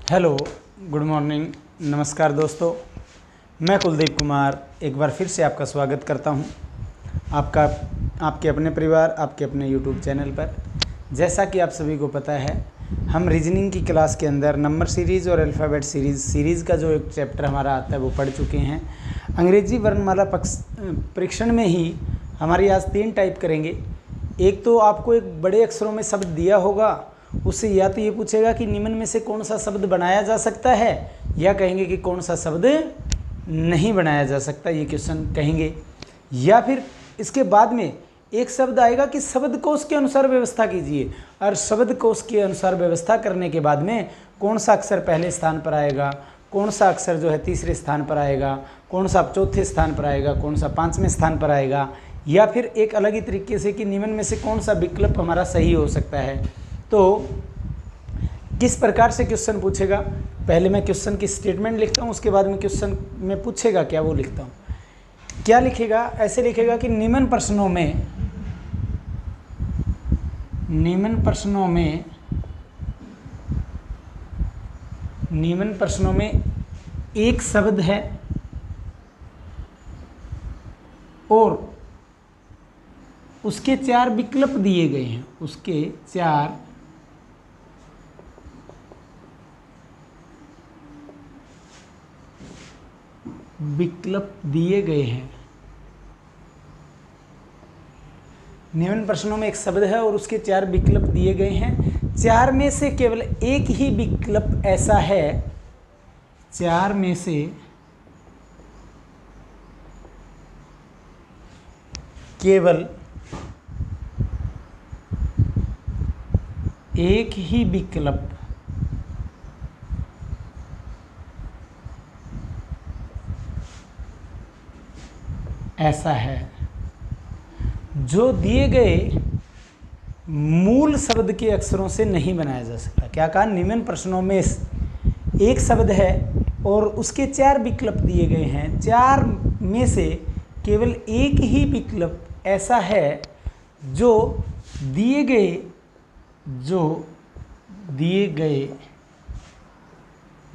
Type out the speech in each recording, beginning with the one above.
Hello, good morning, नमस्कार दोस्तों। मैं कुलदीप कुमार एक बार फिर से आपका स्वागत करता हूं आपके अपने परिवार, आपके अपने यूट्यूब चैनल पर। जैसा कि आप सभी को पता है, हम रीजनिंग की क्लास के अंदर नंबर सीरीज़ और अल्फ़ाबेट सीरीज़ का जो एक चैप्टर हमारा आता है वो पढ़ चुके हैं। अंग्रेजी वर्णमाला परीक्षण में ही हमारी आज 3 टाइप करेंगे। एक तो आपको एक बड़े अक्षरों में शब्द दिया होगा, उससे या तो ये पूछेगा कि निम्न में से कौन सा शब्द बनाया जा सकता है, या कहेंगे कि कौन सा शब्द नहीं बनाया जा सकता, ये क्वेश्चन कहेंगे। या फिर इसके बाद में एक शब्द आएगा कि शब्दकोश के अनुसार व्यवस्था कीजिए, और शब्दकोश के अनुसार व्यवस्था करने के बाद में कौन सा अक्षर पहले स्थान पर आएगा, कौन सा अक्षर जो है तीसरे स्थान पर आएगा, कौन सा चौथे स्थान पर आएगा, कौन सा 5वें स्थान पर आएगा, या फिर एक अलग ही तरीके से कि निम्न में से कौन सा विकल्प हमारा सही हो सकता है। तो किस प्रकार से क्वेश्चन पूछेगा, पहले मैं क्वेश्चन की स्टेटमेंट लिखता हूँ, उसके बाद में क्वेश्चन में पूछेगा क्या वो लिखता हूँ। क्या लिखेगा, ऐसे लिखेगा कि निम्न प्रश्नों में एक शब्द है और उसके 4 विकल्प दिए गए हैं, उसके 4 विकल्प दिए गए हैं। निम्न प्रश्नों में एक शब्द है और उसके 4 विकल्प दिए गए हैं। 4 में से केवल एक ही विकल्प ऐसा है, 4 में से केवल एक ही विकल्प ऐसा है जो दिए गए मूल शब्द के अक्षरों से नहीं बनाया जा सकता। क्या कहा, निम्न प्रश्नों में एक शब्द है और उसके 4 विकल्प दिए गए हैं। 4 में से केवल एक ही विकल्प ऐसा है जो दिए गए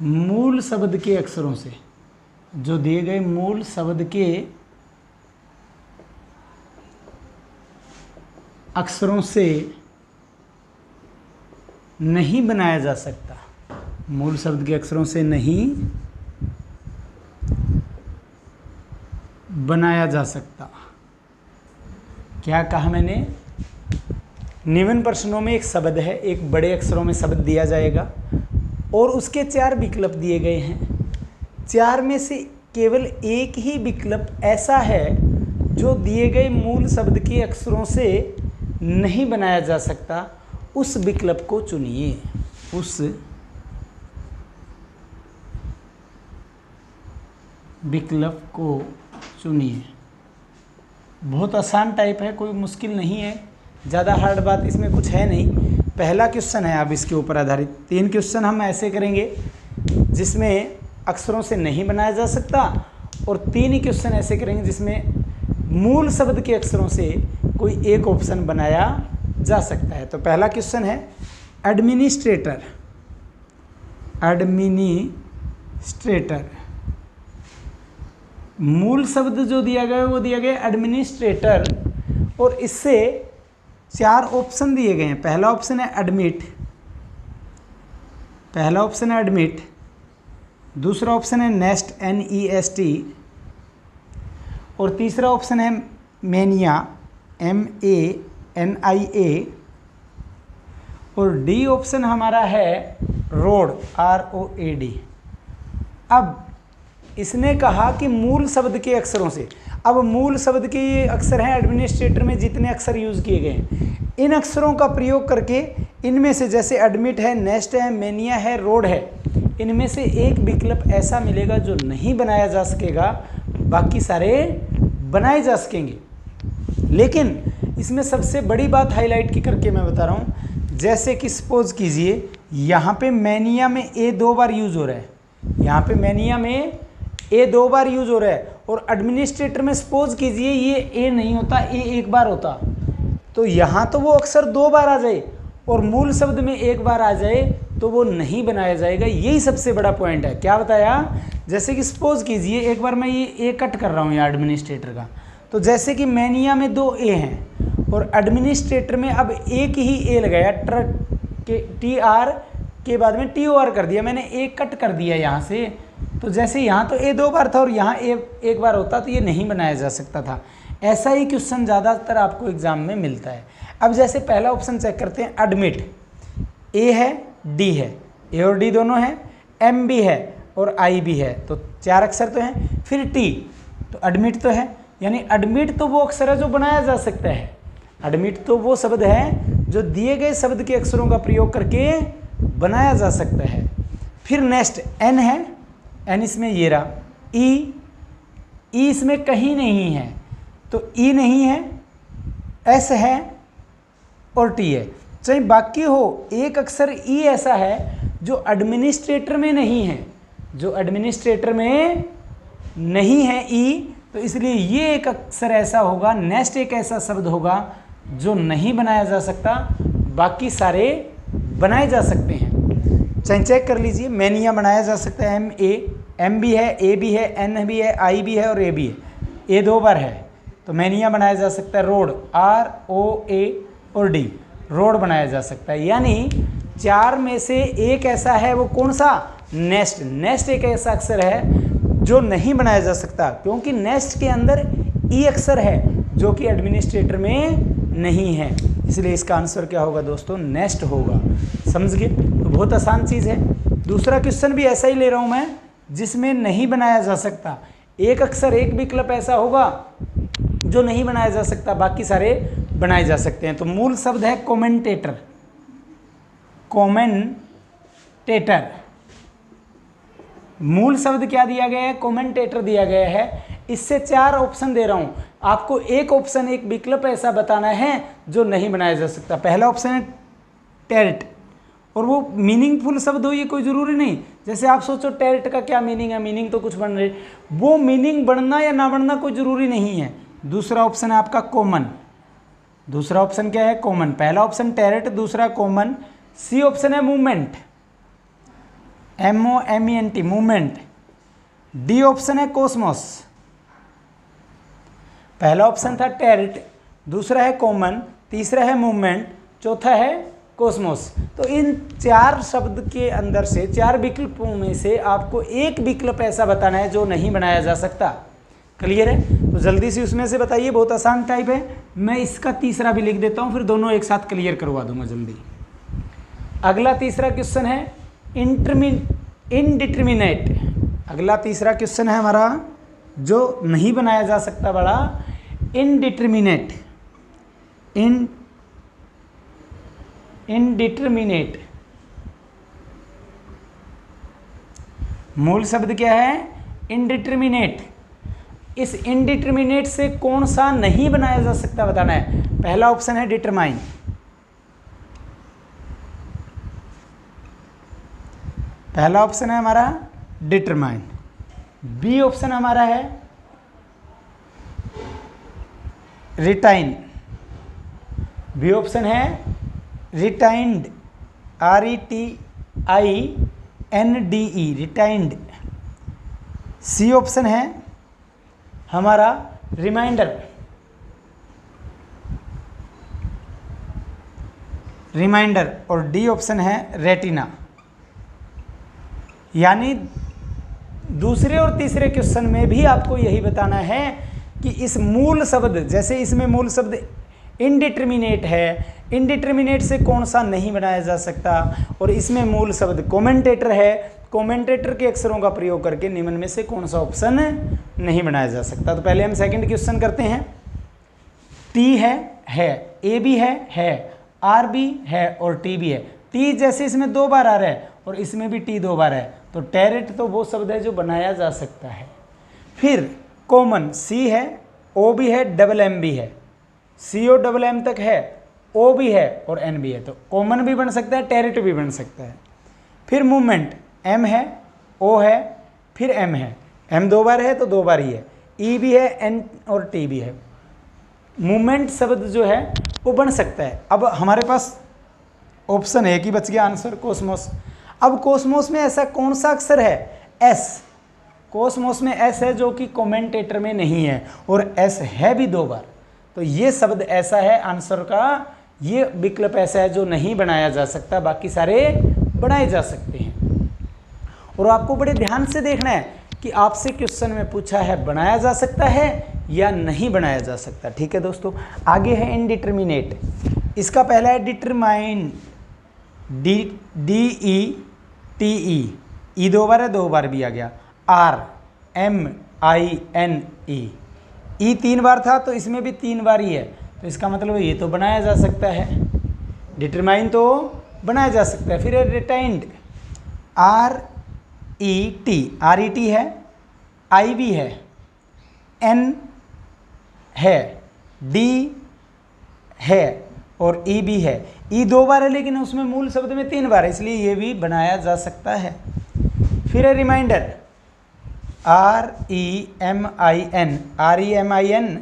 मूल शब्द के अक्षरों से, जो दिए गए मूल शब्द के अक्षरों से नहीं बनाया जा सकता, मूल शब्द के अक्षरों से नहीं बनाया जा सकता। क्या कहा मैंने, निम्न प्रश्नों में एक शब्द है, एक बड़े अक्षरों में शब्द दिया जाएगा और उसके 4 विकल्प दिए गए हैं। 4 में से केवल एक ही विकल्प ऐसा है जो दिए गए मूल शब्द के अक्षरों से नहीं बनाया जा सकता। उस विकल्प को चुनिए, उस विकल्प को चुनिए। बहुत आसान टाइप है, कोई मुश्किल नहीं है, ज़्यादा हार्ड बात इसमें कुछ है नहीं। पहला क्वेश्चन है, अब इसके ऊपर आधारित 3 क्वेश्चन हम ऐसे करेंगे जिसमें अक्षरों से नहीं बनाया जा सकता, और 3 ही क्वेश्चन ऐसे करेंगे जिसमें मूल शब्द के अक्षरों से कोई एक ऑप्शन बनाया जा सकता है। तो पहला क्वेश्चन है एडमिनिस्ट्रेटर। मूल शब्द जो दिया गया है वो दिया गया एडमिनिस्ट्रेटर, और इससे 4 ऑप्शन दिए गए हैं। पहला ऑप्शन है एडमिट, दूसरा ऑप्शन है नेस्ट NEST, और तीसरा ऑप्शन है मैनिया MANIA, और डी ऑप्शन हमारा है रोड ROAD। अब इसने कहा कि मूल शब्द के अक्षरों से, अब मूल शब्द के ये अक्षर हैं एडमिनिस्ट्रेटर में जितने अक्षर यूज़ किए गए हैं, इन अक्षरों का प्रयोग करके इनमें से जैसे एडमिट है, नेस्ट है, मैनिया है, रोड है, इनमें से एक विकल्प ऐसा मिलेगा जो नहीं बनाया जा सकेगा, बाकी सारे बनाए जा सकेंगे। लेकिन इसमें सबसे बड़ी बात हाईलाइट की करके मैं बता रहा हूँ, जैसे कि सपोज कीजिए यहाँ पे मैनिया में A 2 बार यूज़ हो रहा है, यहाँ पे मैनिया में A 2 बार यूज़ हो रहा है, और एडमिनिस्ट्रेटर में सपोज कीजिए ये A नहीं होता, A 1 बार होता, तो यहाँ तो वो अक्षर 2 बार आ जाए और मूल शब्द में 1 बार आ जाए, तो वो नहीं बनाया जाएगा। यही सबसे बड़ा पॉइंट है। क्या बताया, जैसे कि सपोज कीजिए एक बार मैं ये ए कट कर रहा हूँ यहाँ एडमिनिस्ट्रेटर का, तो जैसे कि मैनिया में 2 ए हैं और एडमिनिस्ट्रेटर में अब एक ही ए लगाया, TR के बाद में TOR कर दिया, मैंने ए कट कर दिया यहाँ से। तो जैसे यहाँ तो ए 2 बार था और यहाँ ए 1 बार होता तो ये नहीं बनाया जा सकता था। ऐसा ही क्वेश्चन ज़्यादातर आपको एग्जाम में मिलता है। अब जैसे पहला ऑप्शन चेक करते हैं, एडमिट, ए है डी है, ए और डी दोनों हैं, एम भी है और आई भी है, तो 4 अक्षर तो हैं। फिर टी, तो एडमिट तो है, यानी एडमिट तो वो अक्षर है जो बनाया जा सकता है। एडमिट तो वो शब्द है जो दिए गए शब्द के अक्षरों का प्रयोग करके बनाया जा सकता है। फिर नेक्स्ट एन है, एन इसमें ये रहा, ई इसमें कहीं नहीं है, तो ई नहीं है, एस है और टी है। चाहे बाकी हो, एक अक्षर ई ऐसा है जो एडमिनिस्ट्रेटर में नहीं है, जो एडमिनिस्ट्रेटर में नहीं है ई, तो इसलिए ये एक अक्षर ऐसा होगा, नेक्स्ट एक ऐसा शब्द होगा जो नहीं बनाया जा सकता, बाकी सारे बनाए जा सकते हैं। चाहे चेक कर लीजिए, मैनिया बनाया जा सकता है, एम भी है, ए भी है, एन भी है, आई भी है और ए भी है, ए 2 बार है तो मैनिया बनाया जा सकता है। रोड, ROA और डी, रोड बनाया जा सकता है। यानी 4 में से एक ऐसा है, वो कौन सा, नेक्स्ट एक ऐसा अक्षर है जो नहीं बनाया जा सकता, क्योंकि नेक्स्ट के अंदर ई अक्षर है जो कि एडमिनिस्ट्रेटर में नहीं है, इसलिए इसका आंसर क्या होगा दोस्तों, नेक्स्ट होगा। समझ गए, तो बहुत आसान चीज़ है। दूसरा क्वेश्चन भी ऐसा ही ले रहा हूँ मैं, जिसमें नहीं बनाया जा सकता, एक अक्षर एक विकल्प ऐसा होगा जो नहीं बनाया जा सकता, बाकी सारे बनाए जा सकते हैं। तो मूल शब्द है कमेंटेटर, कमेंटेटर, मूल शब्द क्या दिया गया है, कमेंटेटर दिया गया है। इससे 4 ऑप्शन दे रहा हूं, आपको एक ऑप्शन एक विकल्प ऐसा बताना है जो नहीं बनाया जा सकता। पहला ऑप्शन है टेरिट, और वो मीनिंगफुल शब्द हो, ये कोई ज़रूरी नहीं। जैसे आप सोचो टेरिट का क्या मीनिंग है, मीनिंग तो कुछ बन रही, वो मीनिंग बनना या ना बनना कोई ज़रूरी नहीं है। दूसरा ऑप्शन है आपका कॉमन, दूसरा ऑप्शन क्या है, कॉमन। पहला ऑप्शन टेरिट, दूसरा कॉमन। सी ऑप्शन है movement, MOMENT, movement. D option है कॉस्मोस। पहला ऑप्शन था टेरिट, दूसरा है कॉमन, तीसरा है मूवमेंट, चौथा है कॉस्मोस। तो इन 4 शब्द के अंदर से, 4 विकल्पों में से आपको एक विकल्प ऐसा बताना है जो नहीं बनाया जा सकता। क्लियर है, तो जल्दी से उसमें से बताइए, बहुत आसान टाइप है। मैं इसका तीसरा भी लिख देता हूँ, फिर दोनों एक साथ क्लियर करवा दूंगा जल्दी। अगला तीसरा क्वेश्चन है इनडिटर्मिनेट। अगला तीसरा क्वेश्चन है हमारा जो नहीं बनाया जा सकता, बड़ा इनडिटर्मिनेट। इनडिटर्मिनेट मूल शब्द क्या है, इनडिटर्मिनेट। इस इनडिटर्मिनेट से कौन सा नहीं बनाया जा सकता बताना है। पहला ऑप्शन है डिटरमाइन, पहला ऑप्शन है हमारा डिटरमाइन। बी ऑप्शन हमारा है रिटाइन, बी ऑप्शन है रिटाइंड, RETINDE, रिटाइंड। सी ऑप्शन है हमारा रिमाइंडर, रिमाइंडर। और डी ऑप्शन है रेटिना। यानी दूसरे और तीसरे क्वेश्चन में भी आपको यही बताना है कि इस मूल शब्द, जैसे इसमें मूल शब्द इनडिटर्मिनेट है, इनडिटर्मिनेट से कौन सा नहीं बनाया जा सकता, और इसमें मूल शब्द कमेंटेटर है, कमेंटेटर के अक्षरों का प्रयोग करके निम्न में से कौन सा ऑप्शन नहीं बनाया जा सकता। तो पहले हम सेकंड क्वेश्चन करते हैं। टी है, ए भी है, आर भी है और टी भी है। टी जैसे इसमें 2 बार आ रहा है और इसमें भी टी 2 बार है, तो टेरिट तो वो शब्द है जो बनाया जा सकता है। फिर कॉमन, सी है, ओ भी है, डबल एम भी है, CO डबल एम तक है, ओ भी है और एन भी है, तो कॉमन भी बन सकता है, टेरिट भी बन सकता है। फिर मूवमेंट, एम है, ओ है, फिर एम है, एम 2 बार है तो 2 बार ही है, ई भी है, एन और टी भी है। मूवमेंट शब्द जो है वो बन सकता है। अब हमारे पास ऑप्शन एक ही बच गया आंसर, कॉस्मोस। अब कोसमोस में ऐसा कौन सा अक्षर है? एस। कोसमोस में एस है जो कि कमेंटेटर में नहीं है, और एस है भी 2 बार। तो ये शब्द ऐसा है, आंसर का ये विकल्प ऐसा है जो नहीं बनाया जा सकता, बाकी सारे बनाए जा सकते हैं। और आपको बड़े ध्यान से देखना है कि आपसे क्वेश्चन में पूछा है बनाया जा सकता है या नहीं बनाया जा सकता। ठीक है दोस्तों, आगे है इनडिटर्मिनेट। इसका पहला है डिटरमाइन, DETE, ई 2 बार है, 2 बार भी आ गया। RMINE, ई 3 बार था तो इसमें भी 3 बार ही है, तो इसका मतलब ये तो बनाया जा सकता है, डिटरमाइन तो बनाया जा सकता है। फिर है रिटेंड, RET है, I भी है, N है, D है और E भी है। E 2 बार है लेकिन उसमें मूल शब्द में 3 बार है, इसलिए ये भी बनाया जा सकता है। फिर है रिमाइंडर, REMIN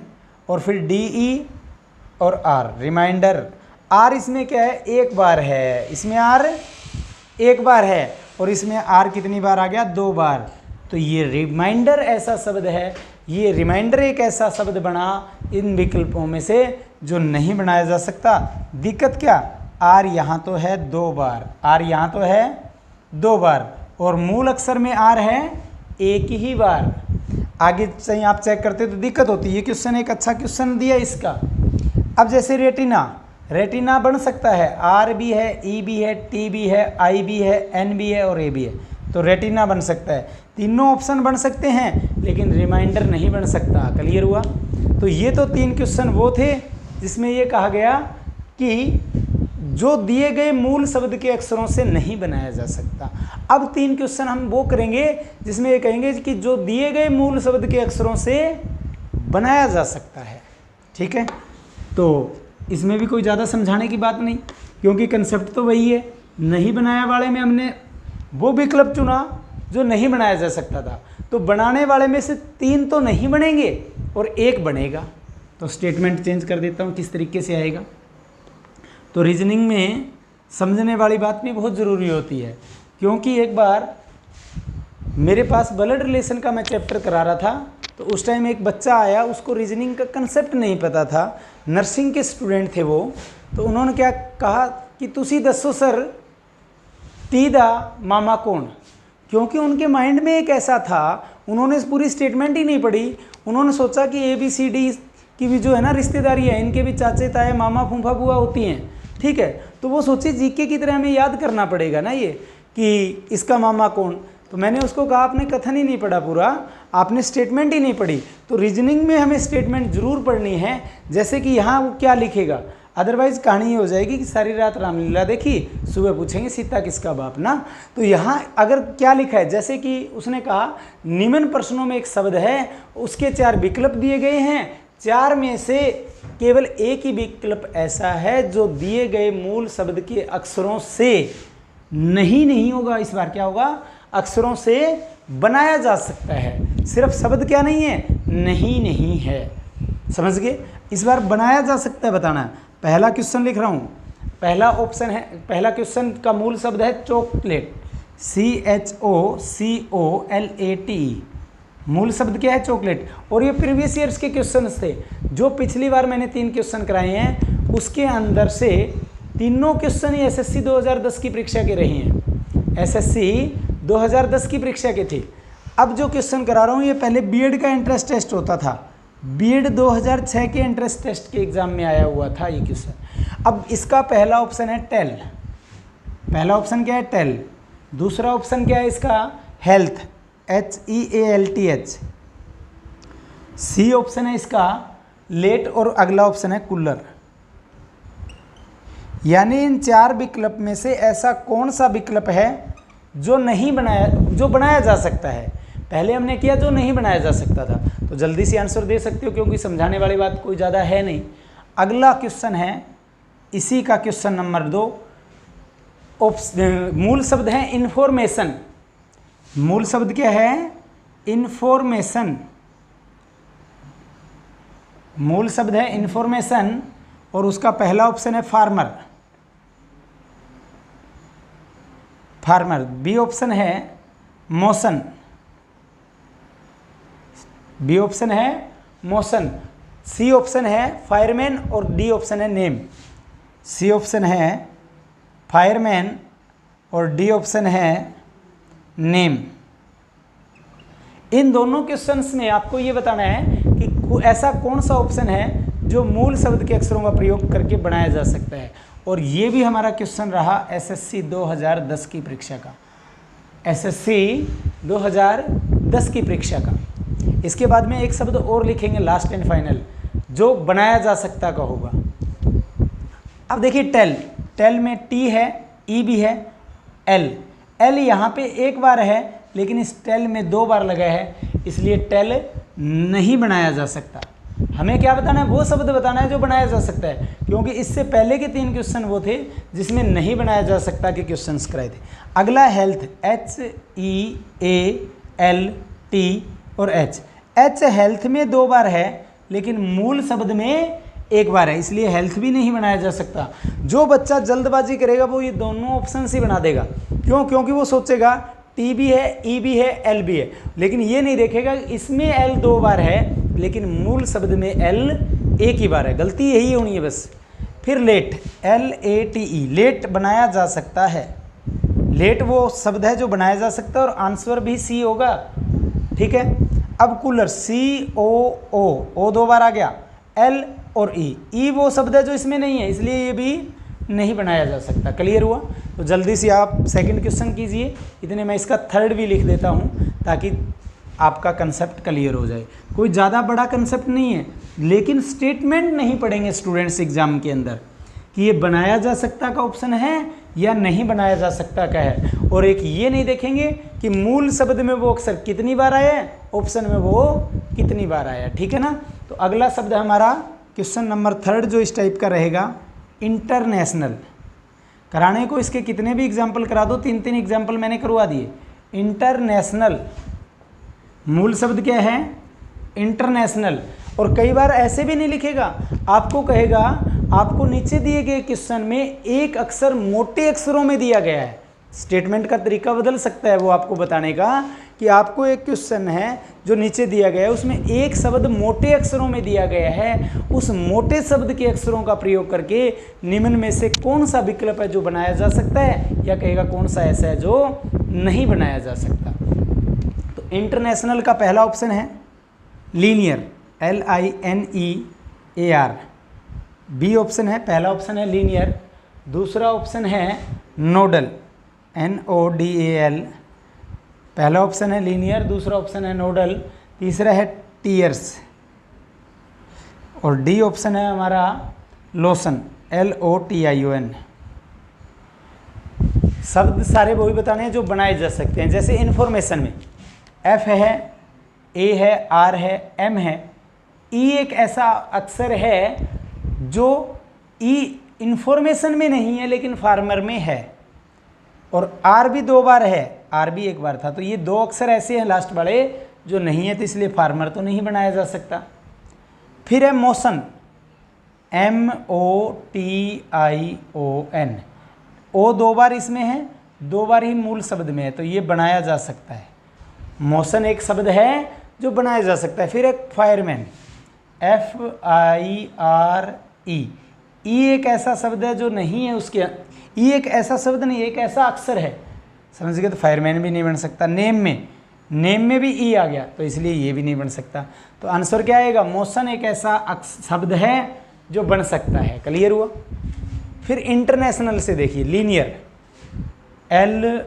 और फिर DE और R, रिमाइंडर। R इसमें क्या है? 1 बार है, इसमें R 1 बार है, और इसमें R कितनी बार आ गया? 2 बार। तो ये रिमाइंडर ऐसा शब्द है, ये रिमाइंडर एक ऐसा शब्द बना इन विकल्पों में से जो नहीं बनाया जा सकता। दिक्कत क्या? R यहाँ तो है 2 बार, R यहाँ तो है 2 बार, और मूल अक्षर में R है 1 ही बार। आगे से आप चेक करते तो दिक्कत होती है। ये क्वेश्चन एक अच्छा क्वेश्चन दिया इसका। अब जैसे रेटिना, रेटिना बन सकता है, R भी है, E भी है, T भी है, I भी है, N भी है और A भी है, तो रेटिना बन सकता है। तीनों ऑप्शन बन सकते हैं लेकिन रिमाइंडर नहीं बन सकता। क्लियर हुआ? तो ये तो 3 क्वेश्चन वो थे जिसमें ये कहा गया कि जो दिए गए मूल शब्द के अक्षरों से नहीं बनाया जा सकता। अब 3 क्वेश्चन हम वो करेंगे जिसमें ये कहेंगे कि जो दिए गए मूल शब्द के अक्षरों से बनाया जा सकता है। ठीक है, तो इसमें भी कोई ज़्यादा समझाने की बात नहीं, क्योंकि कंसेप्ट तो वही है। नहीं बनाया वाले में हमने वो विकल्प चुना जो नहीं बनाया जा सकता था, तो बनाने वाले में से 3 तो नहीं बनेंगे और 1 बनेगा। तो स्टेटमेंट चेंज कर देता हूँ किस तरीके से आएगा। तो रीजनिंग में समझने वाली बात भी बहुत ज़रूरी होती है, क्योंकि एक बार मेरे पास ब्लड रिलेशन का मैं चैप्टर करा रहा था, तो उस टाइम एक बच्चा आया, उसको रीजनिंग का कंसेप्ट नहीं पता था, नर्सिंग के स्टूडेंट थे वो। तो उन्होंने क्या कहा कि तुसी दसो सर टी दा मामा कौन, क्योंकि उनके माइंड में एक ऐसा था, उन्होंने पूरी स्टेटमेंट ही नहीं पढ़ी, उन्होंने सोचा कि ABCD की भी जो है ना रिश्तेदारी है, इनके भी चाचे ताए मामा फूफा बुआ होती हैं। ठीक है, तो वो सोचे जीके की तरह हमें याद करना पड़ेगा ना ये कि इसका मामा कौन। तो मैंने उसको कहा आपने कथन ही नहीं पढ़ा पूरा, आपने स्टेटमेंट ही नहीं पढ़ी। तो रीजनिंग में हमें स्टेटमेंट जरूर पढ़नी है, जैसे कि यहाँ वो क्या लिखेगा, अदरवाइज कहानी हो जाएगी कि सारी रात रामलीला देखी, सुबह पूछेंगे सीता किसका बाप ना। तो यहाँ अगर क्या लिखा है, जैसे कि उसने कहा निम्न प्रश्नों में एक शब्द है, उसके 4 विकल्प दिए गए हैं, 4 में से केवल एक ही विकल्प ऐसा है जो दिए गए मूल शब्द के अक्षरों से नहीं होगा। इस बार क्या होगा? अक्षरों से बनाया जा सकता है। सिर्फ शब्द क्या नहीं है? नहीं है। समझ गए? इस बार बनाया जा सकता है बताना है। पहला क्वेश्चन लिख रहा हूँ, पहला ऑप्शन है, पहला क्वेश्चन का मूल शब्द है चॉकलेट, CHOCOLATE। मूल शब्द क्या है? चॉकलेट। और ये प्रीवियस ईयर्स के क्वेश्चन थे, जो पिछली बार मैंने 3 क्वेश्चन कराए हैं, उसके अंदर से तीनों क्वेश्चन ही SSC 2010 की परीक्षा के रहे हैं। SSC 2010 की परीक्षा के थे। अब जो क्वेश्चन करा रहा हूँ ये पहले बीएड का एंट्रेंस टेस्ट होता था, बीएड 2006 के एंट्रेंस टेस्ट के एग्जाम में आया हुआ था ये क्वेश्चन। अब इसका पहला ऑप्शन है टेल, पहला ऑप्शन क्या है? टेल। दूसरा ऑप्शन क्या है इसका? Health, HEALTH। सी ऑप्शन है इसका लेट, और अगला ऑप्शन है कूलर। यानी इन 4 विकल्प में से ऐसा कौन सा विकल्प है जो नहीं बनाया, जो बनाया जा सकता है? पहले हमने किया जो नहीं बनाया जा सकता था, तो जल्दी से आंसर दे सकते हो क्योंकि समझाने वाली बात कोई ज़्यादा है नहीं। अगला क्वेश्चन है इसी का क्वेश्चन नंबर 2। मूल शब्द है इंफॉर्मेशन। मूल शब्द क्या है? इंफॉर्मेशन। मूल शब्द है इंफॉर्मेशन और उसका पहला ऑप्शन है फार्मर। फार्मर, बी ऑप्शन है मोशन, बी ऑप्शन है मोशन, सी ऑप्शन है फायरमैन और डी ऑप्शन है नेम। सी ऑप्शन है फायरमैन और डी ऑप्शन है नेम। इन दोनों क्वेश्चंस में आपको ये बताना है कि ऐसा कौन सा ऑप्शन है जो मूल शब्द के अक्षरों का प्रयोग करके बनाया जा सकता है। और ये भी हमारा क्वेश्चन रहा एसएससी 2010 की परीक्षा का, एसएससी 2010 की परीक्षा का। इसके बाद में एक शब्द और लिखेंगे लास्ट एंड फाइनल जो बनाया जा सकता का होगा। अब देखिए टेल, टेल में टी है, ई भी है, एल, एल यहाँ पे एक बार है लेकिन इस टेल में 2 बार लगा है, इसलिए टेल नहीं बनाया जा सकता। हमें क्या बताना है, वो शब्द बताना है जो बनाया जा सकता है, क्योंकि इससे पहले के 3 क्वेश्चन वो थे जिसमें नहीं बनाया जा सकता के क्वेश्चंस कराए थे। अगला हेल्थ, HEALT और एच, एच हेल्थ में 2 बार है लेकिन मूल शब्द में 1 बार है, इसलिए हेल्थ भी नहीं बनाया जा सकता। जो बच्चा जल्दबाजी करेगा वो ये दोनों ऑप्शन ही बना देगा। क्यों? क्योंकि वो सोचेगा टी भी है, ई भी है, एल भी है, लेकिन ये नहीं देखेगा इसमें एल 2 बार है लेकिन मूल शब्द में एल 1 ही बार है। गलती यही होनी है बस। फिर लेट, LATE, लेट बनाया जा सकता है। लेट वो शब्द है जो बनाया जा सकता है और आंसर भी सी होगा। ठीक है। अब कूलर, COO, ओ 2 बार आ गया, L और ई वो शब्द है जो इसमें नहीं है, इसलिए ये भी नहीं बनाया जा सकता। क्लियर हुआ? तो जल्दी से आप सेकंड क्वेश्चन कीजिए। इतने मैं इसका थर्ड भी लिख देता हूँ ताकि आपका कंसेप्ट क्लियर हो जाए। कोई ज़्यादा बड़ा कंसेप्ट नहीं है, लेकिन स्टेटमेंट नहीं पढ़ेंगे स्टूडेंट्स एग्जाम के अंदर कि ये बनाया जा सकता का ऑप्शन है या नहीं बनाया जा सकता का है। और एक ये नहीं देखेंगे कि मूल शब्द में वो अक्षर कितनी बार आया है, ऑप्शन में वो कितनी बार आया। ठीक है ना? तो अगला शब्द हमारा क्वेश्चन नंबर 3 जो इस टाइप का रहेगा, इंटरनेशनल। कराने को इसके कितने भी एग्जाम्पल करा दो, 3 एग्जाम्पल मैंने करवा दिए। इंटरनेशनल, मूल शब्द क्या है? इंटरनेशनल। और कई बार ऐसे भी नहीं लिखेगा, आपको कहेगा आपको नीचे दिए गए क्वेश्चन में एक अक्षर मोटे अक्षरों में दिया गया है। स्टेटमेंट का तरीका बदल सकता है वो आपको बताने का कि आपको एक क्वेश्चन है जो नीचे दिया गया है, उसमें एक शब्द मोटे अक्षरों में दिया गया है। उस मोटे शब्द के अक्षरों का प्रयोग करके निम्न में से कौन सा विकल्प है जो बनाया जा सकता है, या कहेगा कौन सा ऐसा है जो नहीं बनाया जा सकता। तो इंटरनेशनल का पहला ऑप्शन है लीनियर, LINEAR। बी ऑप्शन है, पहला ऑप्शन है लीनियर। दूसरा ऑप्शन है नोडल, NODAL। पहला ऑप्शन है लीनियर, दूसरा ऑप्शन है नोडल, तीसरा है टीयर्स, और डी ऑप्शन है हमारा लोशन, LOTION। शब्द सारे वही बताने हैं जो बनाए जा सकते हैं। जैसे इन्फॉर्मेशन में F है, A है, R है, M है। E एक ऐसा अक्षर है जो E इन्फॉर्मेशन में नहीं है लेकिन फार्मर में है, और R भी 2 बार है, R भी 1 बार था। तो ये 2 अक्षर ऐसे हैं लास्ट वाले जो नहीं है, तो इसलिए फार्मर तो नहीं बनाया जा सकता। फिर है मोशन, MOTION। ओ 2 बार इसमें है, 2 बार ही मूल शब्द में है, तो ये बनाया जा सकता है। मोशन एक शब्द है जो बनाया जा सकता है। फिर एक फायरमैन, FIRE। ई एक ऐसा शब्द है जो नहीं है, उसके ई एक ऐसा शब्द नहीं, एक ऐसा अक्षर है, समझ गए? तो फायरमैन भी नहीं बन सकता। नेम में भी ई आ गया, तो इसलिए ये भी नहीं बन सकता। तो आंसर क्या आएगा? मोशन एक ऐसा शब्द है जो बन सकता है। क्लियर हुआ? फिर इंटरनेशनल से देखिए, लीनियर, LINEA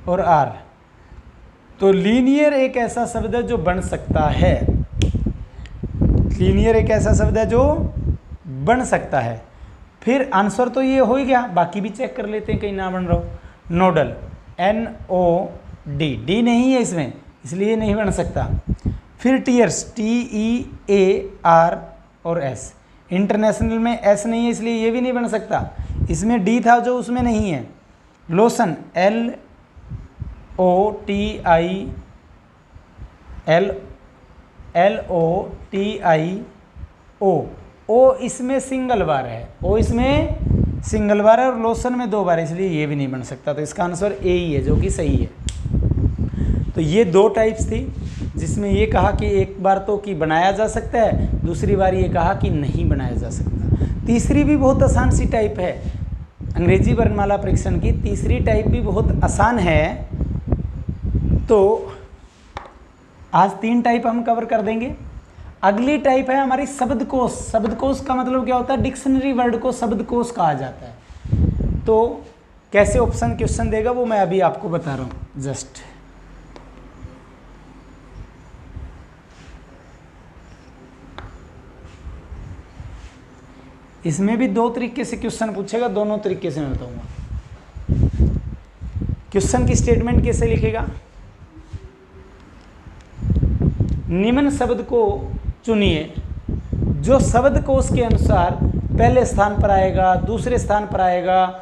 और R। तो लीनियर एक ऐसा शब्द है जो बन सकता है, लीनियर एक ऐसा शब्द है जो बन सकता है। फिर आंसर तो ये हो ही गया, बाकी भी चेक कर लेते हैं कहीं ना बन रहा हो। नोडल, NOD, डी नहीं है इसमें, इसलिए नहीं बन सकता। फिर टीयर्स, TEAR और S। इंटरनेशनल में S नहीं है, इसलिए ये भी नहीं बन सकता। इसमें D था जो उसमें नहीं है। Lotion, LOTIO। ओ इसमें सिंगल बार है, ओ इसमें सिंगल बार है और लोशन में 2 बार, इसलिए ये भी नहीं बन सकता। तो इसका आंसर ए ही है, जो कि सही है। तो ये 2 टाइप्स थी, जिसमें ये कहा कि एक बार तो कि बनाया जा सकता है, दूसरी बार ये कहा कि नहीं बनाया जा सकता। तीसरी भी बहुत आसान सी टाइप है, अंग्रेजी वर्णमाला परीक्षण की तीसरी टाइप भी बहुत आसान है। तो आज 3 टाइप हम कवर कर देंगे। अगली टाइप है हमारी शब्दकोश। शब्दकोश का मतलब क्या होता है? डिक्शनरी वर्ड को शब्दकोश कहा जाता है। तो कैसे ऑप्शन क्वेश्चन देगा वो मैं अभी आपको बता रहा हूँ जस्ट। इसमें भी 2 तरीके से क्वेश्चन पूछेगा, दोनों तरीके से मैं बताऊंगा। क्वेश्चन की स्टेटमेंट कैसे लिखेगा? निम्न शब्द को चुनिए जो शब्दकोश के अनुसार पहले स्थान पर आएगा, दूसरे स्थान पर आएगा,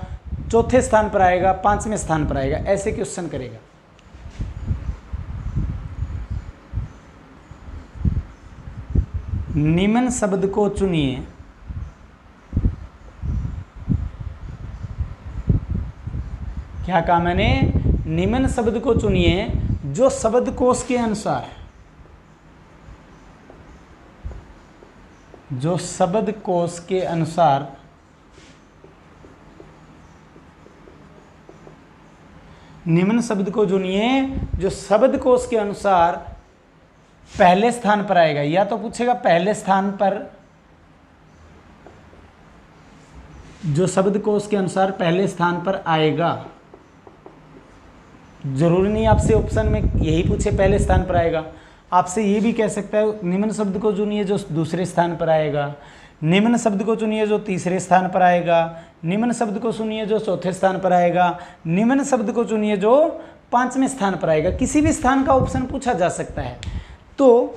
चौथे स्थान पर आएगा, 5वें स्थान पर आएगा। ऐसे क्वेश्चन करेगा। निम्न शब्द को चुनिए क्या कहा मैंने? निम्न शब्द को चुनिए जो शब्दकोश के अनुसार, जो शब्दकोश के अनुसार निम्न शब्द को चुनिए जो शब्दकोश के अनुसार पहले स्थान पर आएगा। या तो पूछेगा पहले स्थान पर, जो शब्दकोश के अनुसार पहले स्थान पर आएगा। जरूरी नहीं आपसे ऑप्शन में यही पूछे पहले स्थान पर आएगा, आपसे ये भी कह सकता है निम्न शब्द को चुनिए जो दूसरे स्थान पर आएगा, निम्न शब्द को चुनिए जो तीसरे स्थान पर आएगा, निम्न शब्द को चुनिए जो चौथे स्थान पर आएगा, निम्न शब्द को चुनिए जो 5वें स्थान पर आएगा। किसी भी स्थान का ऑप्शन पूछा जा सकता है। तो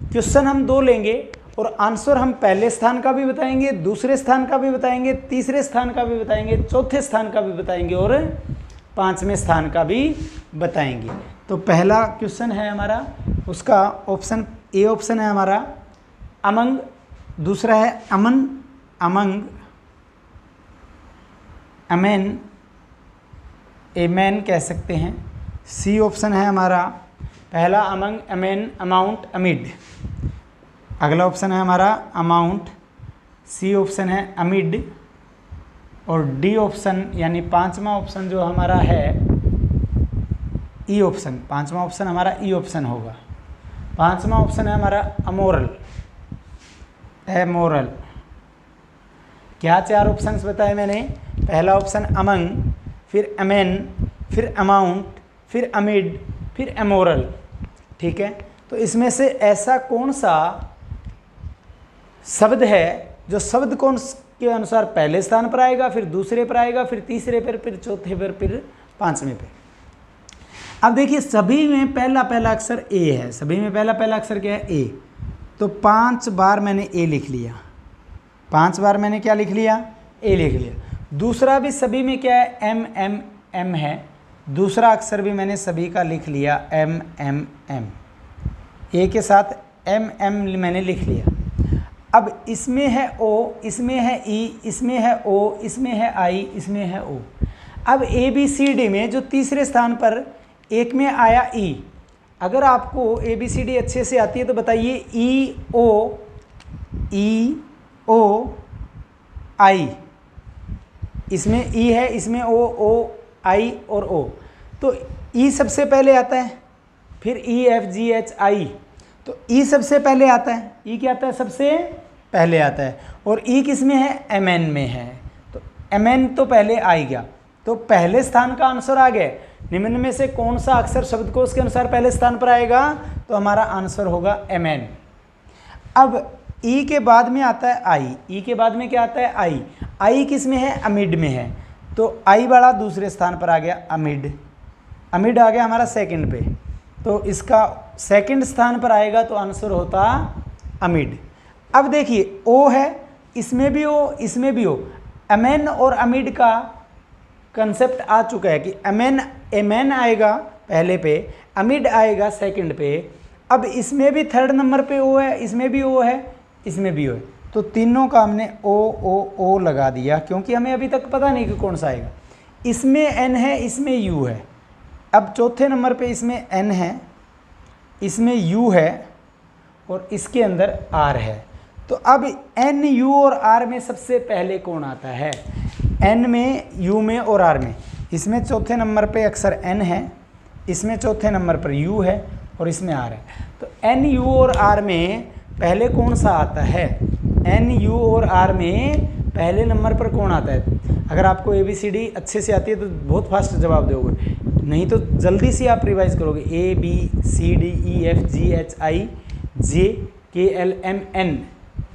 क्वेश्चन हम 2 लेंगे और आंसर हम पहले स्थान का भी बताएंगे, दूसरे स्थान का भी बताएंगे, तीसरे स्थान का भी बताएंगे, चौथे स्थान का भी बताएंगे और 5वें स्थान का भी बताएंगे। तो पहला क्वेश्चन है हमारा, उसका ऑप्शन ए ऑप्शन है हमारा अमंग, दूसरा है अमन, अमंग, अमेन, एमेन कह सकते हैं। सी ऑप्शन है हमारा पहला अमंग, अमेन, अमाउंट, अमिड। अगला ऑप्शन है हमारा अमाउंट, सी ऑप्शन है अमिड और डी ऑप्शन यानी 5वां ऑप्शन जो हमारा है ई ऑप्शन। 5वां ऑप्शन हमारा ई ऑप्शन होगा। 5वां ऑप्शन है हमारा अमोरल, एमोरल। क्या 4 ऑप्शंस बताए मैंने? पहला ऑप्शन अमंग, फिर अमेन, फिर अमाउंट, फिर अमिड, फिर एमोरल। ठीक है, तो इसमें से ऐसा कौन सा शब्द है जो शब्दकोश के अनुसार पहले स्थान पर आएगा, फिर दूसरे पर आएगा, फिर तीसरे पर, फिर चौथे पर, फिर 5वें पे? अब देखिए सभी में पहला पहला अक्षर ए है। सभी में पहला पहला अक्षर क्या है? ए। तो 5 बार मैंने ए लिख लिया। 5 बार मैंने क्या लिख लिया? ए लिख लिया। दूसरा भी सभी में क्या है? एम एम एम है। दूसरा अक्षर भी मैंने सभी का लिख लिया एम एम एम। ए के साथ एम एम मैंने लिख लिया। अब इसमें है ओ, इसमें है ई, इसमें है ओ, इसमें है आई, इसमें है ओ। अब ए बी सी डी में जो तीसरे स्थान पर एक में आया ई, अगर आपको ए बी सी डी अच्छे से आती है तो बताइए ई ओ आई, इसमें ई है, इसमें ओ आई और ओ। तो ई सबसे पहले आता है, फिर E F G H I. तो ई सबसे पहले आता है। ई क्या आता है? सबसे पहले आता है। और ई किस में है? एम एन में है। तो एम एन तो पहले आ गया, तो पहले स्थान का आंसर आ गया। निम्न में से कौन सा अक्षर शब्दकोश के अनुसार पहले स्थान पर आएगा? तो हमारा आंसर होगा एम एन। अब ई के बाद में आता है आई। ई के बाद में क्या आता है? आई। आई किस में है? अमिड में है। तो आई बड़ा दूसरे स्थान पर आ गया, अमिड। अमिड आ गया हमारा सेकंड पे, तो इसका सेकंड स्थान पर आएगा तो आंसर होता अमिड। अब देखिए ओ है, इसमें भी ओ, इसमें भी ओ। अमेन और अमिड का कंसेप्ट आ चुका है कि एमेन आएगा पहले पे, अमिड आएगा सेकंड पे। अब इसमें भी थर्ड नंबर पे ओ है, इसमें भी ओ है, इसमें भी ओ है। तो तीनों का हमने ओ ओ ओ लगा दिया, क्योंकि हमें अभी तक पता नहीं कि कौन सा आएगा। इसमें एन है, इसमें यू है। अब चौथे नंबर पे इसमें एन है, इसमें यू है और इसके अंदर आर है। तो अब एन, यू और आर में सबसे पहले कौन आता है? एन में, यू में और आर में। इसमें चौथे नंबर पे अक्षर एन है, इसमें चौथे नंबर पर यू है और इसमें आर है। तो एन, यू और आर में पहले कौन सा आता है? एन, यू और आर में पहले नंबर पर कौन आता है? अगर आपको ABCD अच्छे से आती है तो बहुत फास्ट जवाब दोगे, नहीं तो जल्दी से आप रिवाइज करोगे। ABCDEFGHIJKLMN,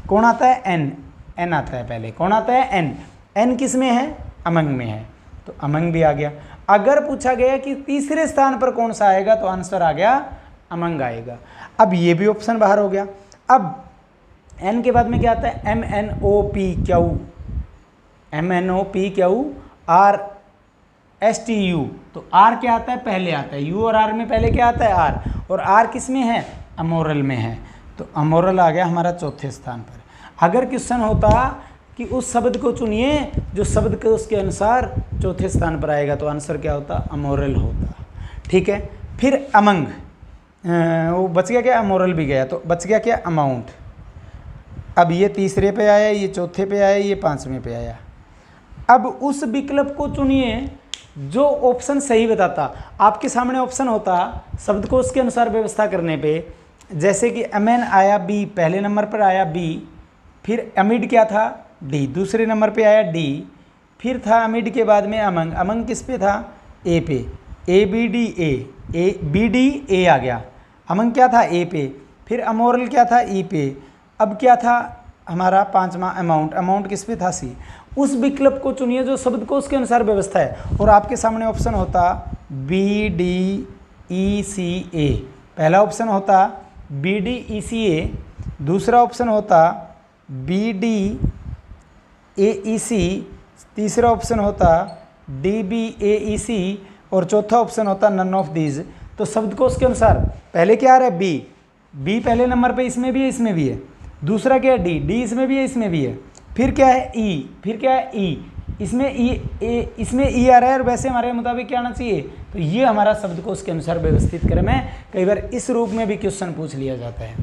कौन आता है? एन। एन आता है पहले। कौन आता है? एन। एन किस में है? अमंग में है, तो अमंग भी आ गया। अगर पूछा गया कि तीसरे स्थान पर कौन सा आएगा, तो आंसर आ गया अमंग आएगा। अब ये भी ऑप्शन बाहर हो गया। अब एन के बाद में क्या आता है? MNOPQ, MNOPQ RSTU। तो आर क्या आता है? पहले आता है। यू और आर में पहले क्या आता है? आर। और आर किस में है? अमोरल में है, तो अमोरल आ गया हमारा चौथे स्थान पर। अगर क्वेश्चन होता कि उस शब्द को चुनिए जो शब्द के उसके अनुसार चौथे स्थान पर आएगा, तो आंसर क्या होता? अमोरल होता। ठीक है, फिर अमंग, वो बच गया क्या? अमोरल भी गया, तो बच गया क्या? अमाउंट। अब ये तीसरे पे आया, ये चौथे पे आया, ये पांचवें पे आया। अब उस विकल्प को चुनिए जो ऑप्शन सही बताता। आपके सामने ऑप्शन होता शब्द को उसके अनुसार व्यवस्था करने पे, जैसे कि अमेन आया बी, पहले नंबर पर आया बी, फिर अमिड क्या था? डी, दूसरे नंबर पे आया डी, फिर था अमिड के बाद में अमंग। अमंग किस पे था? ए पे। BD ए आ गया। अमंग क्या था? ए पे। फिर अमोरल क्या था? ई पे। अब क्या था हमारा पांचवा? अमाउंट। अमाउंट किस पे था? सी। उस विकल्प को चुनिए जो शब्द को उसके अनुसार व्यवस्था है, और आपके सामने ऑप्शन होता BDECA। पहला ऑप्शन होता BDECA, दूसरा ऑप्शन होता BDAEC, तीसरा ऑप्शन होता DBAEC और चौथा ऑप्शन होता नन ऑफ दीज। तो शब्द को उसके अनुसार पहले क्या आ रहा है? बी पहले नंबर पे, इसमें भी है, इसमें भी है। दूसरा क्या है? डी इसमें भी है, इसमें भी है। फिर क्या है? ई। फिर क्या है? ई। इसमें इसमें ई आ रहा है, और वैसे हमारे मुताबिक क्या आना चाहिए? तो ये हमारा शब्द को उसके अनुसार व्यवस्थित क्रम है। कई बार इस रूप में भी क्वेश्चन पूछ लिया जाता है।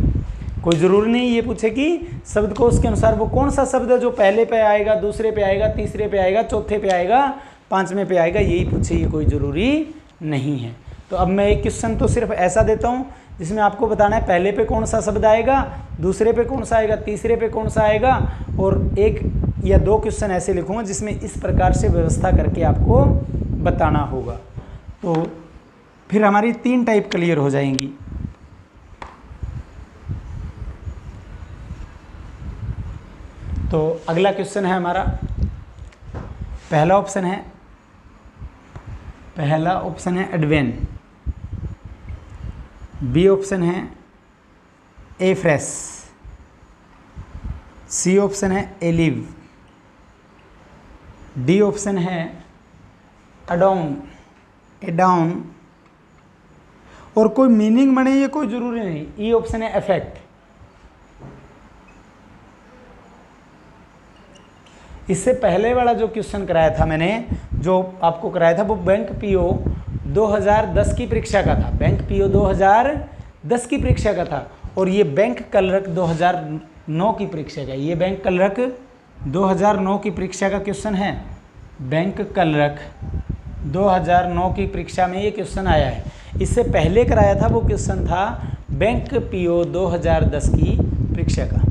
कोई ज़रूरी नहीं ये पूछे कि शब्द को उसके अनुसार वो कौन सा शब्द है जो पहले पे आएगा, दूसरे पे आएगा, तीसरे पे आएगा, चौथे पे आएगा, पांचवें पे आएगा, यही पूछे, ये कोई ज़रूरी नहीं है। तो अब मैं एक क्वेश्चन तो सिर्फ ऐसा देता हूँ जिसमें आपको बताना है पहले पे कौन सा शब्द आएगा, दूसरे पे कौन सा आएगा, तीसरे पे कौन सा आएगा, और एक या दो क्वेश्चन ऐसे लिखूँगा जिसमें इस प्रकार से व्यवस्था करके आपको बताना होगा। तो फिर हमारी 3 टाइप क्लियर हो जाएंगी। तो अगला क्वेश्चन है हमारा, पहला ऑप्शन है एडवेन, बी ऑप्शन है ए फ्रेश, सी ऑप्शन है एलिव, डी ऑप्शन है एडाउन, और कोई मीनिंग बने ये कोई जरूरी नहीं, ई ऑप्शन है अफेक्ट। इससे पहले वाला जो क्वेश्चन कराया था मैंने, जो आपको कराया था, वो बैंक पीओ 2010 की परीक्षा का था। बैंक पीओ 2010 की परीक्षा का था, और ये बैंक क्लर्क 2009 की परीक्षा का। ये बैंक क्लर्क 2009 की परीक्षा का क्वेश्चन है। बैंक क्लर्क 2009 की परीक्षा में ये क्वेश्चन आया है। इससे पहले कराया था वो क्वेश्चन था बैंक पीओ 2010 की परीक्षा का।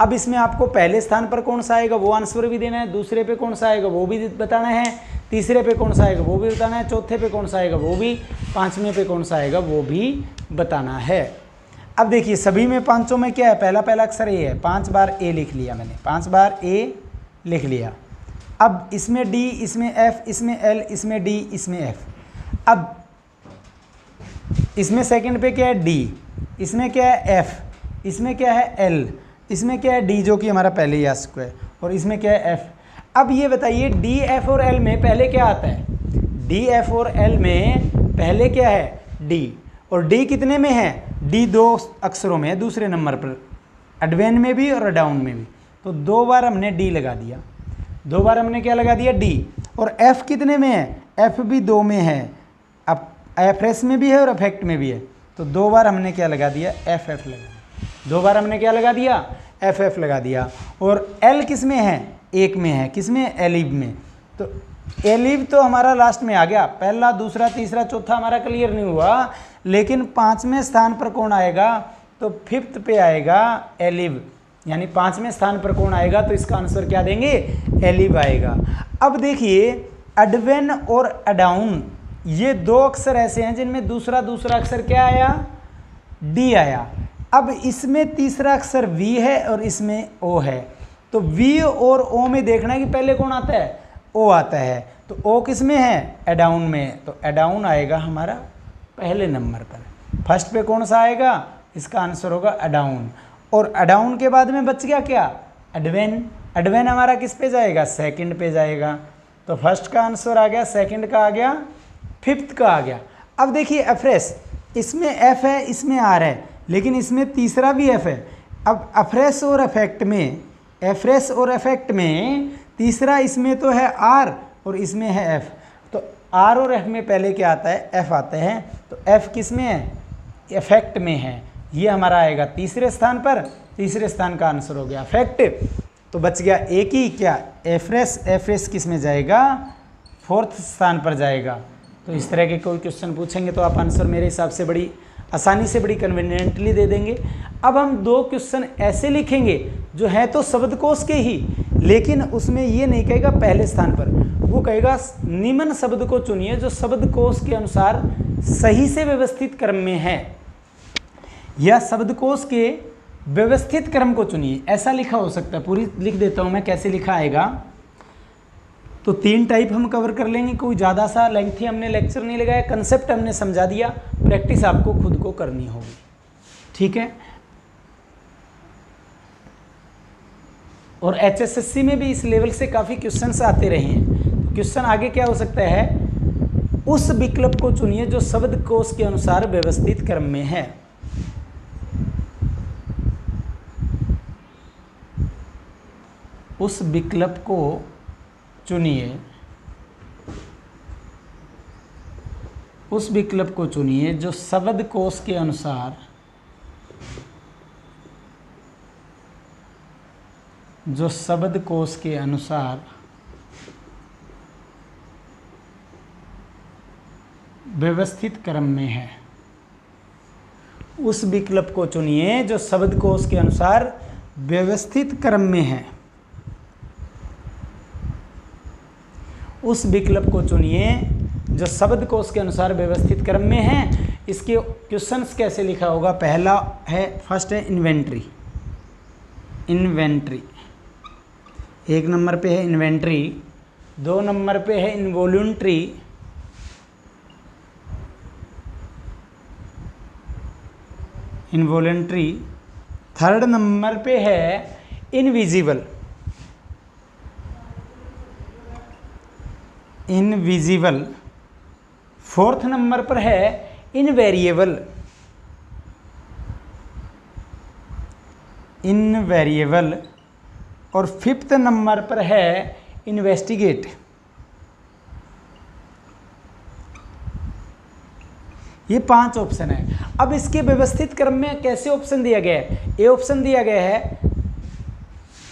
अब इसमें आपको पहले स्थान पर कौन सा आएगा वो आंसर भी देना है, दूसरे पे कौन सा आएगा वो भी बताना है, तीसरे पे कौन सा आएगा वो भी बताना है, चौथे पे कौन सा आएगा वो भी, पांचवें पे कौन सा आएगा वो भी बताना है। अब देखिए सभी में पांचों में क्या है, पहला अक्षर ए है, 5 बार ए लिख लिया मैंने, 5 बार ए लिख लिया। अब इसमें डी, इसमें एफ, इसमें एल, इसमें डी, इसमें एफ। अब इसमें सेकंड पे क्या है डी, इसमें क्या है एफ, इसमें क्या है एल, इसमें क्या है डी जो कि हमारा पहले ही आ चुका है, और इसमें क्या है एफ। अब ये बताइए डी एफ और एल में पहले क्या आता है, डी एफ और एल में पहले क्या है डी, और डी कितने में है, डी 2 अक्षरों में है दूसरे नंबर पर, एडवेन में भी और डाउन में भी। तो 2 बार हमने डी लगा दिया, 2 बार हमने क्या लगा दिया, डी। और एफ कितने में है, एफ भी 2 में है, अब एफ में भी है और अफेक्ट में भी है, तो 2 बार हमने क्या लगा दिया, एफ लगा दिया, 2 बार हमने क्या लगा दिया, एफ लगा दिया। और एल किस में है, 1 में है, किस में, एलिव में। तो एलिव तो हमारा लास्ट में आ गया, पहला दूसरा तीसरा चौथा हमारा क्लियर नहीं हुआ, लेकिन 5वें स्थान पर कौन आएगा, तो 5th पे आएगा एलिव, यानी 5वें स्थान पर कौन आएगा, तो इसका आंसर क्या देंगे, एलिव आएगा। अब देखिए अडवेन और अडाउन, ये 2 अक्षर ऐसे हैं जिनमें दूसरा अक्षर क्या आया, डी आया। अब इसमें तीसरा अक्षर वी है और इसमें ओ है, तो वी और ओ में देखना है कि पहले कौन आता है, ओ आता है। तो ओ किस में है, एडाउन में, तो एडाउन आएगा हमारा पहले नंबर पर। फर्स्ट पे कौन सा आएगा, इसका आंसर होगा अडाउन। और अडाउन के बाद में बच गया क्या, एडवेन। एडवेन हमारा किस पे जाएगा, सेकंड पे जाएगा। तो फर्स्ट का आंसर आ गया, सेकंड का आ गया, 5th का आ गया। अब देखिए अफ्रेश, इसमें एफ है, इसमें आर है, लेकिन इसमें तीसरा भी एफ है। अब अफ्रेश और अफेक्ट में, एफ्रेश और अफेक्ट में तीसरा इसमें तो है आर और इसमें है एफ, तो आर और एफ में पहले क्या आता है, एफ आता है। तो एफ किस में है, इफेक्ट में है, ये हमारा आएगा तीसरे स्थान पर, तीसरे स्थान का आंसर हो गया अफेक्ट। तो बच गया एक ही क्या, एफ्रेश। एफ्रेश किस में जाएगा, 4th स्थान पर जाएगा। तो इस तरह के कोई क्वेश्चन पूछेंगे तो आप आंसर मेरे हिसाब से बड़ी आसानी से, बड़ी कन्वीनियंटली दे देंगे। अब हम 2 क्वेश्चन ऐसे लिखेंगे जो है तो शब्दकोश के ही, लेकिन उसमें ये नहीं कहेगा पहले स्थान पर, वो कहेगा निम्न शब्द को चुनिए जो शब्दकोश के अनुसार सही से व्यवस्थित क्रम में है, या शब्दकोश के व्यवस्थित क्रम को चुनिए, ऐसा लिखा हो सकता है। पूरी लिख देता हूँ मैं, कैसे लिखा आएगा। तो 3 टाइप हम कवर कर लेंगे, कोई ज़्यादा सा लेंथी हमने लेक्चर नहीं लगाया, कंसेप्ट हमने समझा दिया, प्रैक्टिस आपको खुद को करनी होगी, ठीक है। और HSSC में भी इस लेवल से काफ़ी क्वेश्चंस आते रहे हैं। क्वेश्चन आगे क्या हो सकता है, उस विकल्प को चुनिए जो शब्दकोश के अनुसार व्यवस्थित क्रम में है। उस विकल्प को चुनिए, उस विकल्प को चुनिए जो शब्दकोश के अनुसार, जो शब्दकोश के अनुसार व्यवस्थित क्रम में है। उस विकल्प को चुनिए जो शब्दकोश के अनुसार व्यवस्थित क्रम में है। उस विकल्प को चुनिए जो शब्दकोश के अनुसार व्यवस्थित क्रम में है। इसके क्वेश्चंस कैसे लिखा होगा, पहला है, फर्स्ट है इन्वेंट्री, इन्वेंट्री 1 नंबर पे है इन्वेंट्री, 2 नंबर पे है इनवॉल्यूंट्री, इनवॉलंटरी, 3rd नंबर पे है इनविजिबल, इनविजिबल, 4th नंबर पर है इनवेरिएबल, इनवेरिएबल, और 5th नंबर पर है इन्वेस्टिगेट। ये 5 ऑप्शन है। अब इसके व्यवस्थित क्रम में कैसे ऑप्शन दिया गया है, ए ऑप्शन दिया गया है,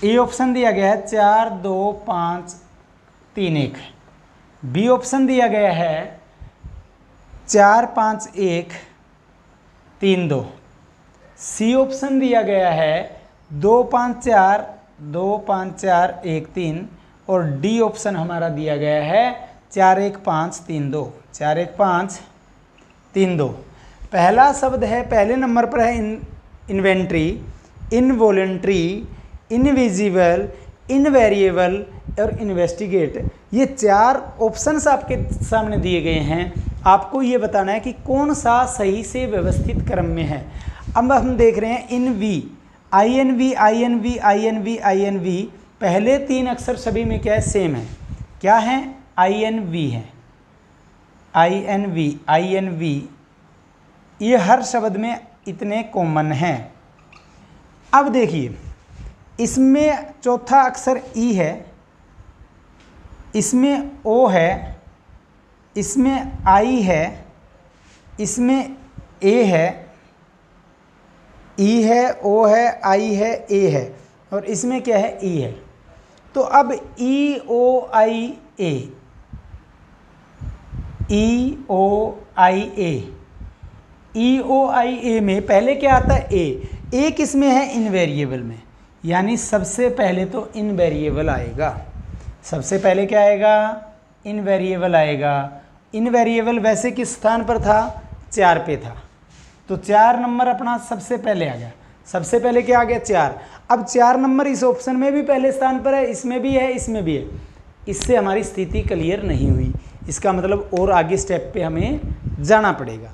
ए ऑप्शन दिया गया है 4 2 5 3 1, बी ऑप्शन दिया गया है 4 5 1 3 2, सी ऑप्शन दिया गया है 2 5 4 2 5 4 1 3, और डी ऑप्शन हमारा दिया गया है 4 1 5 3 2, 4 1 5 3 2। पहला शब्द है, पहले नंबर पर है इन्वेंट्री, इनवॉलंटरी, इनविजिबल, इनवेरिएबल और इन्वेस्टिगेट। ये 4 ऑप्शंस आपके सामने दिए गए हैं। आपको ये बताना है कि कौन सा सही से व्यवस्थित क्रम में है। अब हम देख रहे हैं I N V, I N V, I N V, I N V, I N V, पहले 3 अक्षर सभी में क्या है, सेम है। क्या है, आई एन वी है, I N V, I N V, ये हर शब्द में इतने कॉमन हैं। अब देखिए इसमें चौथा अक्षर ई है, इसमें ओ है, इसमें आई है, इसमें ए है, ई है, ओ है, आई है, ए है, और इसमें क्या है, ई है। तो अब ई ओ आई ए, ई ओ आई ए, ई ओ आई ए में पहले क्या आता है, ए किस में है, इनवेरिएबल में, यानी सबसे पहले तो इनवेरिएबल आएगा। सबसे पहले क्या आएगा, इनवेरिएबल आएगा। इनवेरिएबल वैसे किस स्थान पर था, 4 पे था, तो 4 नंबर अपना सबसे पहले आ गया। सबसे पहले क्या आ गया, 4। अब 4 नंबर इस ऑप्शन में भी पहले स्थान पर है, इसमें भी है, इसमें भी है। इससे हमारी स्थिति क्लियर नहीं हुई, इसका मतलब और आगे स्टेप पे हमें जाना पड़ेगा।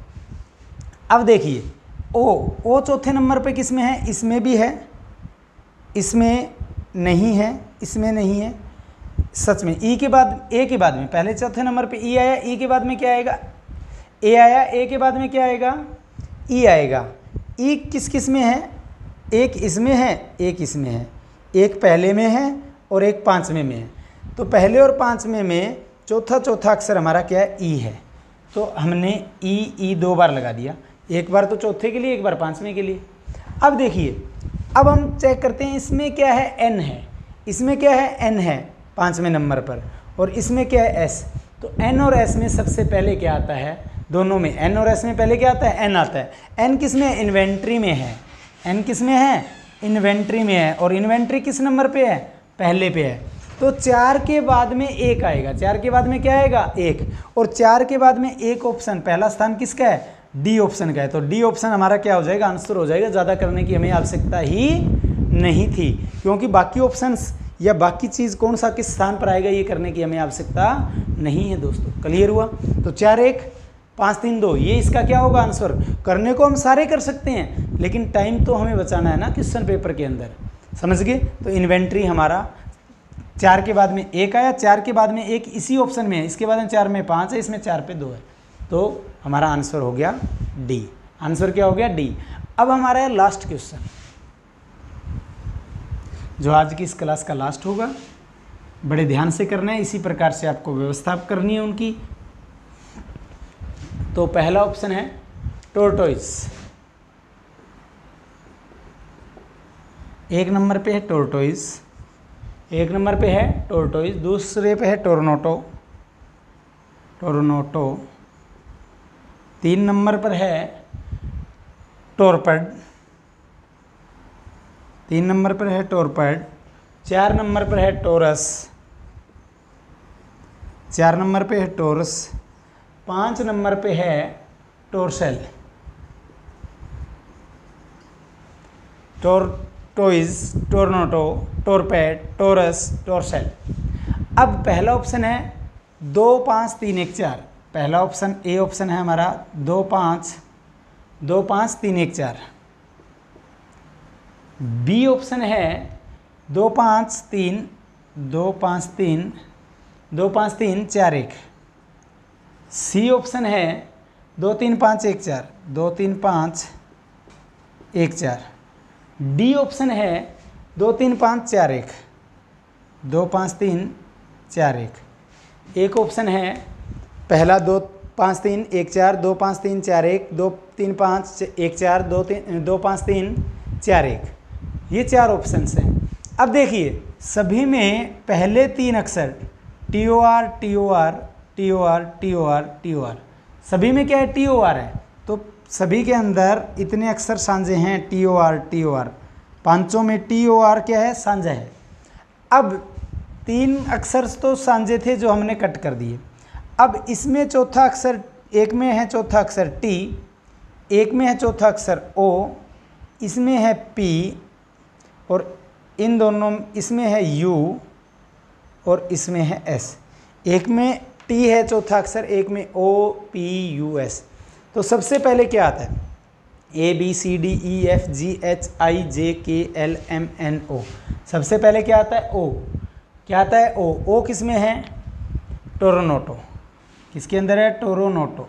अब देखिए ओ चौथे नंबर पे किस में है, इसमें भी है, इसमें नहीं है, इसमें नहीं है। सच में ई के बाद, ए के बाद में, पहले चौथे नंबर पे ई आया, ई के बाद में क्या आएगा, ए आया, ए के बाद में क्या आएगा, ई आएगा। ई किस किस में है, एक इसमें है, एक इसमें है, एक पहले में है और एक 5वें में है। तो पहले और 5वें में चौथा अक्षर हमारा क्या है, ई है। तो हमने ई 2 बार लगा दिया, एक बार तो चौथे के लिए, एक बार 5वें के लिए। अब देखिए, अब हम चेक करते हैं, इसमें क्या है, एन है, इसमें क्या है, एन है 5वें नंबर पर, और इसमें क्या है, एस। तो एन और एस में सबसे पहले क्या आता है, दोनों में एन और एस में पहले क्या आता है, एन आता है। एन किस में, इन्वेंट्री में है, एन किस में है, इन्वेंट्री में है, और इन्वेंट्री किस नंबर पे है, पहले पे है। तो 4 के बाद में 1 आएगा, 4 के बाद में क्या आएगा, 1, और 4 के बाद में एक ऑप्शन, पहला स्थान किसका है, डी ऑप्शन का है। तो डी ऑप्शन हमारा क्या हो जाएगा, आंसर हो जाएगा। ज़्यादा करने की हमें आवश्यकता ही नहीं थी, क्योंकि बाकी ऑप्शंस या बाकी चीज़ कौन सा किस स्थान पर आएगा ये करने की हमें आवश्यकता नहीं है दोस्तों। क्लियर हुआ। तो 4 1 5 3 2 ये इसका क्या होगा, आंसर। करने को हम सारे कर सकते हैं, लेकिन टाइम तो हमें बचाना है ना क्वेश्चन पेपर के अंदर, समझ गए। तो इन्वेंट्री हमारा 4 के बाद में 1 आया, 4 के बाद में 1 इसी ऑप्शन में है, इसके बाद में 4 में 5 है, इसमें 4 पे 2 है। तो हमारा आंसर हो गया डी। आंसर क्या हो गया, डी। अब हमारा है लास्ट क्वेश्चन, जो आज की इस क्लास का लास्ट होगा। बड़े ध्यान से करना है, इसी प्रकार से आपको व्यवस्था करनी है उनकी। तो पहला ऑप्शन है टोरटोइस, 1 नंबर पे है टोरटोइस, 1 नंबर पे है टोरटोइस। दूसरे पे है टोरनोटो, टोरनोटो। 3 नंबर पर है टोरपड, 3 नंबर पर है टोरपड। 4 नंबर पर है टोरस, 4 नंबर पे है टोरस। 5 नंबर पे है टोरसेल, टोरटोइस, टोरनोटो, टोरपेड, टोरस, टोरसेल। अब पहला ऑप्शन है 2 5 3 1 4। पहला ऑप्शन ए ऑप्शन है हमारा 2 5 3 1 4। बी ऑप्शन है 2 5 3 2 5 3 2 5 3 4 1। सी ऑप्शन है 2 3 5 1 4 2 3 5 1 4। डी ऑप्शन है 2 3 5 4 1 2 5 3 4 1। एक ऑप्शन है पहला 2 5 3 1 4 2 5 3 4 1 2 3 5 1 4 2 5 3 4 1। ये 4 ऑप्शंस हैं। अब देखिए सभी में पहले 3 अक्षर TOR TOR TOR TOR TOR, सभी में क्या है, TOR है। तो सभी के अंदर इतने अक्षर साझे हैं TOR TOR, पांचों में TOR क्या है, साझा है। अब 3 अक्षर तो साझे थे जो हमने कट कर दिए। अब इसमें चौथा अक्षर, एक में है चौथा अक्षर T, एक में है चौथा अक्षर O, इसमें है P, और इन दोनों, इसमें है U और इसमें है S। एक में T है चौथा अक्षर, एक में O P U S। तो सबसे पहले क्या आता है, A B C D E F G H I J K L M N O। सबसे पहले क्या आता है, O। क्या आता है, O। O किस में है, टोरनोटो। किसके अंदर है, टोरनोटो।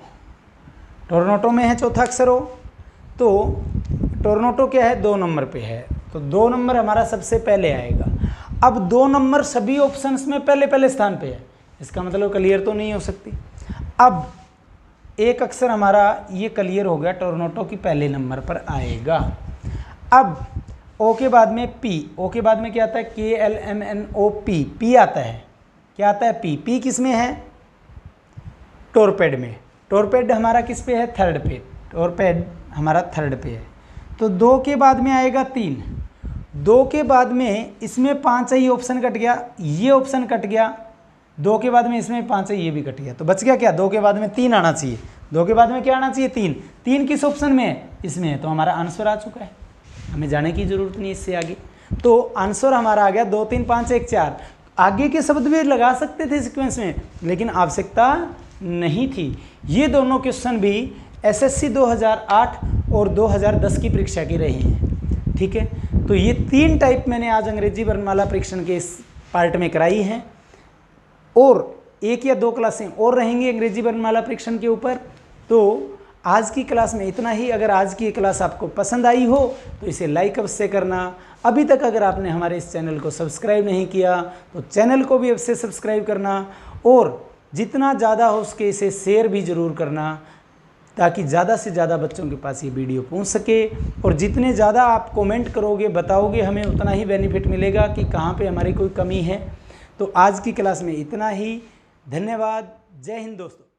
टोरनोटो में है चौथा अक्षर O। तो टोरनोटो क्या है, 2 नंबर पे है। तो 2 नंबर हमारा सबसे पहले आएगा। अब 2 नंबर सभी ऑप्शंस में पहले पहले स्थान पे है, इसका मतलब क्लियर तो नहीं हो सकती। अब एक अक्षर हमारा ये क्लियर हो गया, टोरंटो की पहले नंबर पर आएगा। अब ओ के बाद में पी, ओ के बाद में क्या आता है, KLMNOP, पी आता है। क्या आता है, पी। पी किस में है, टोरपेड में। टोरपेड हमारा किस पे है, थर्ड पे। टोरपेड हमारा थर्ड पे है। तो 2 के बाद में आएगा 3। 2 के बाद में इसमें 5 है, ये ऑप्शन कट गया, ये ऑप्शन कट गया। 2 के बाद में इसमें 5 है, ये भी कट गया। तो बच गया क्या, 2 के बाद में 3 आना चाहिए। 2 के बाद में क्या आना चाहिए, 3। 3 किस ऑप्शन में है, इसमें है। तो हमारा आंसर आ चुका है, हमें जाने की जरूरत नहीं इससे आगे। तो आंसर हमारा आ गया 2 3 5 1 4। आगे के शब्द भी लगा सकते थे सीक्वेंस में, लेकिन आवश्यकता नहीं थी। ये दोनों क्वेश्चन भी SSC 2008 और 2010 की परीक्षा की रही हैं। ठीक है, तो ये 3 टाइप मैंने आज अंग्रेजी वर्णमाला परीक्षण के इस पार्ट में कराई हैं, और 1 या 2 क्लासें और रहेंगी अंग्रेजी वर्णमाला परीक्षण के ऊपर। तो आज की क्लास में इतना ही। अगर आज की क्लास आपको पसंद आई हो तो इसे लाइक अवश्य करना। अभी तक अगर आपने हमारे इस चैनल को सब्सक्राइब नहीं किया तो चैनल को भी अवश्य सब्सक्राइब करना, और जितना ज़्यादा हो सके इसे शेयर भी ज़रूर करना, ताकि ज़्यादा से ज़्यादा बच्चों के पास ये वीडियो पहुंच सके। और जितने ज़्यादा आप कमेंट करोगे, बताओगे, हमें उतना ही बेनिफिट मिलेगा कि कहाँ पे हमारी कोई कमी है। तो आज की क्लास में इतना ही। धन्यवाद। जय हिंद दोस्तों।